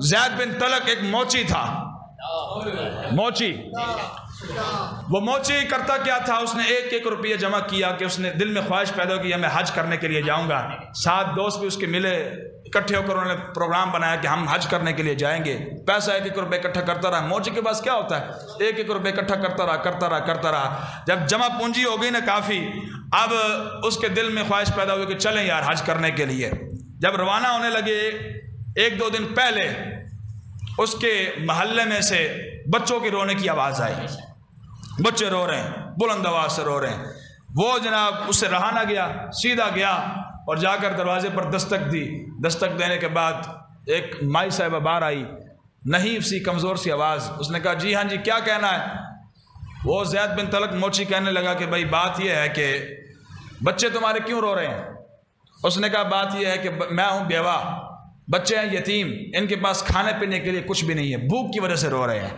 ज़ैद बिन तलक एक मोची था, मोची। वो मोची करता क्या था, उसने 1-1 रुपया जमा किया कि उसने दिल में ख्वाहिश पैदा की मैं हज करने के लिए जाऊंगा। 7 दोस्त भी उसके मिले, इकट्ठे होकर उन्होंने प्रोग्राम बनाया कि हम हज करने के लिए जाएंगे। पैसा 1-1 रुपये इकट्ठा करता रहा। मोची के पास क्या होता है, 1-1 रुपये इकट्ठा करता रहा। जब जमा पूंजी हो गई ना काफ़ी, अब उसके दिल में ख्वाहिश पैदा हुई कि चलें यार हज करने के लिए। जब रवाना होने लगे, 1-2 दिन पहले उसके मोहल्ले में से बच्चों की रोने की आवाज़ आई। बच्चे रो रहे हैं, बुलंद आवाज से रो रहे हैं। वो जनाब उससे रहा ना गया, सीधा गया और जाकर दरवाजे पर दस्तक दी। दस्तक देने के बाद एक माई साहिबा बाहर आई, नहीफ सी कमज़ोर सी आवाज़। उसने कहा जी हाँ जी, क्या कहना है? वो ज़ैद बिन तलक मोची कहने लगा कि भाई बात यह है कि बच्चे तुम्हारे क्यों रो रहे हैं? उसने कहा बात यह है कि मैं हूँ बेवा, बच्चे हैं यतीम, इनके पास खाने पीने के लिए कुछ भी नहीं है, भूख की वजह से रो रहे हैं।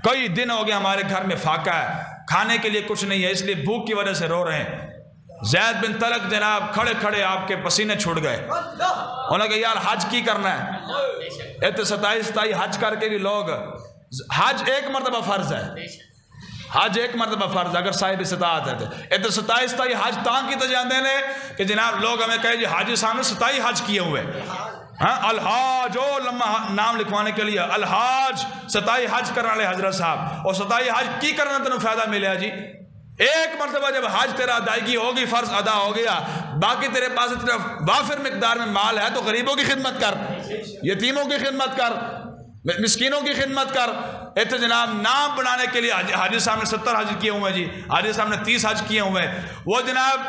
कई दिन हो गए हमारे घर में फाका है, खाने के लिए कुछ नहीं है, इसलिए भूख की वजह से रो रहे हैं। ज़ैद बिन तलक जनाब खड़े खड़े आपके पसीने छूट गए। उन्होंने कहा यार हज की करना है? तो 27 हज करके भी लोग, हज 1 मरतबा फर्ज है, हज 1 मरतबा फर्ज अगर साहिब इस्तात है तो 27 हज तां की तो जाते ने कि जनाब लोग हमें कहे जी हाजी साहब ने 27 हज किए हुए। हाँ, अलहाज, ओ लम्मा नाम लिखवाने के लिए अलहाज, 27 हज करने वाले हजरत साहब। और 27 हज की करना तेन फायदा मिले जी? 1 मरतबा जब हज तेरा अदायगी होगी, फर्ज अदा हो गया, बाकी तेरे पास सिर्फ वाफिर मिकदार में माल है तो गरीबों की खिदमत कर, यतीमों की खिदमत कर, मिस्कीनों की खिदमत कर। इतने जनाब नाम बनाने के लिए हाजी साहब ने 70 हज किए हुए हैं जी, हाजी साहब ने 30 हज किए हुए हैं। वो जनाब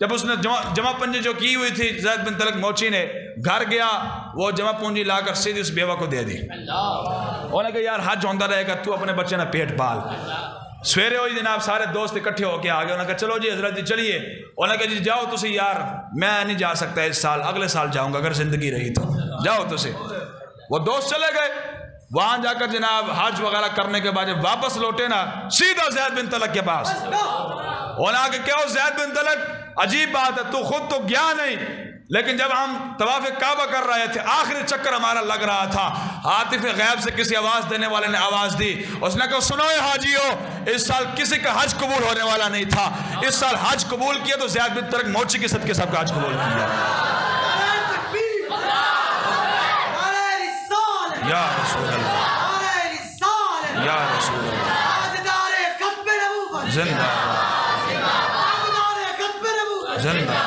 जब उसने जमा पूंजी जो की हुई थी ज़ैद बिन तलक मोची ने, घर गया, वो जमा पूंजी लाकर सीधी उस बेवा को दे दी। उन्होंने कहा यार हज होता रहेगा, तू अपने बच्चे ना पेट पाल। सवेरे हुई जनाब सारे दोस्त इकट्ठे होके आ गए। उन्होंने कहा चलो जी हजरत जी चलिए। उन्होंने कहा जी जाओ तुसी, यार मैं नहीं जा सकता इस साल, अगले साल जाऊंगा अगर जिंदगी रही तो, जाओ तुसी। वो दोस्त चले गए। वहां जाकर जनाब हज वगैरह करने के बाद जब वापस लौटे ना, सीधा ज़ैद बिन तलक के पास। उन्होंने कहा क्या हो ज़ैद बिन तलक, अजीब बात है, तू खुद तो गया नहीं, लेकिन जब हम तवाफ़ काबा कर रहे थे, आखिरी चक्कर हमारा लग रहा था, आतिफ गैब से किसी आवाज़ देने वाले ने आवाज़ दी। उसने कहा सुनो हाजियो, इस साल किसी का हज कबूल होने वाला नहीं था, इस साल हज कबूल किया तो ज़ैद बिन तलक मोची के सदके सबका हज कबूल किया। या रसूल अल्लाह, या रसूल अल्लाह, जिंदा जिंदा।